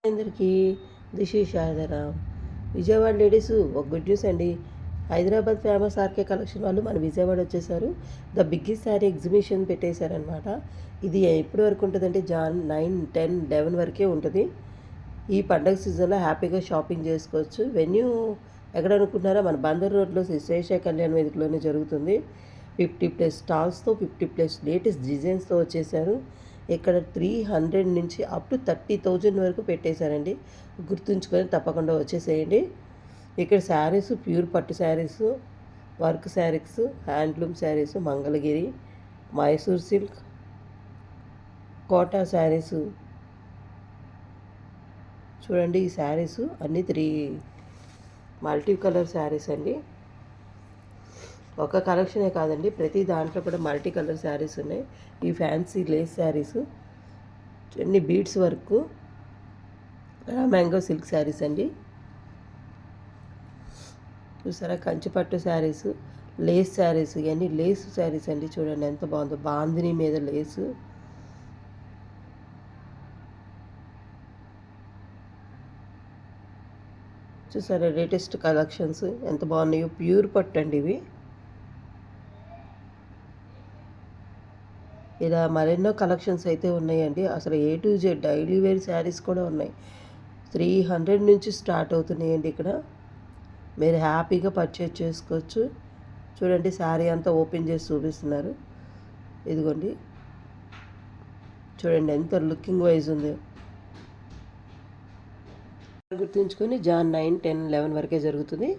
అందరికీ this is Sharadaram. Vijayawada ladies ఒక good news అండి. హైదరాబాద్ ఫేమస్ ఆర్కే కలెక్షన్ వాళ్ళు మన విజయవాడ వచ్చేసారు. ద బిగ్గెస్ట్ శారీ ఎగ్జిబిషన్ పెట్టేశారనమాట. ఇది ఎప్పటి వరకు ఉంటుందంటే జాన్ 9, 10, 11 వరకే ఉంటుంది. ఈ పండగ సీజన్లో హ్యాపీగా షాపింగ్ చేసుకోవచ్చు. వెన్యూ ఎక్కడ అనుకుంటున్నారా? మన బందర్ రోడ్లో శ్రీ కళ్యాణ వేదికలోనే జరుగుతుంది. 50+ స్టాల్స్తో 50+ లేటెస్ట్ డిజైన్స్తో వచ్చేసారు. ఇక్కడ 300 నుంచి అప్ టు 30,000 వరకు పెట్టేశారండి. గుర్తుంచుకొని తప్పకుండా వచ్చేసేయండి. ఇక్కడ శారీస్ ప్యూర్ పట్టు saris, work saris, handloom saris, Mangalagiri, Mysore silk, Kota saris. చూడండి ఈ శారీస్ అన్నీ 3 మల్టీ కలర్ శారీస్ అండి. ఒక కలెక్షనే కాదండి, ప్రతి దాంట్లో కూడా మల్టీ కలర్ శారీస్ ఉన్నాయి. ఈ ఫ్యాన్సీ లేస్ శారీస్, అన్ని beads work, mango silk saris అండి. చూసారా కంచిపట్టు శారీస్, లేస్ శారీస్, ఇవన్నీ లేస్ శారీస్ అండి. చూడండి ఎంత బాగుందో, బాందిని మీద లేసు. చూసారా లేటెస్ట్ కలెక్షన్స్ ఎంత బాగున్నాయో, ప్యూర్ పట్టు అండి ఇవి. ఇలా మరెన్నో కలెక్షన్స్ అయితే ఉన్నాయండి. అసలు A to Z daily wear saris కూడా ఉన్నాయి. 300 నుంచి స్టార్ట్ అవుతున్నాయండి ఇక్కడ. మీరు హ్యాపీగా పర్చేజ్ చేసుకోవచ్చు. చూడండి శారీ అంతా ఓపెన్ చేసి చూపిస్తున్నారు. ఇదిగోండి చూడండి ఎంత లుకింగ్ వైజ్ ఉంది. గుర్తుంచుకొని జాన్ 9, 10, 11 వరకే జరుగుతుంది.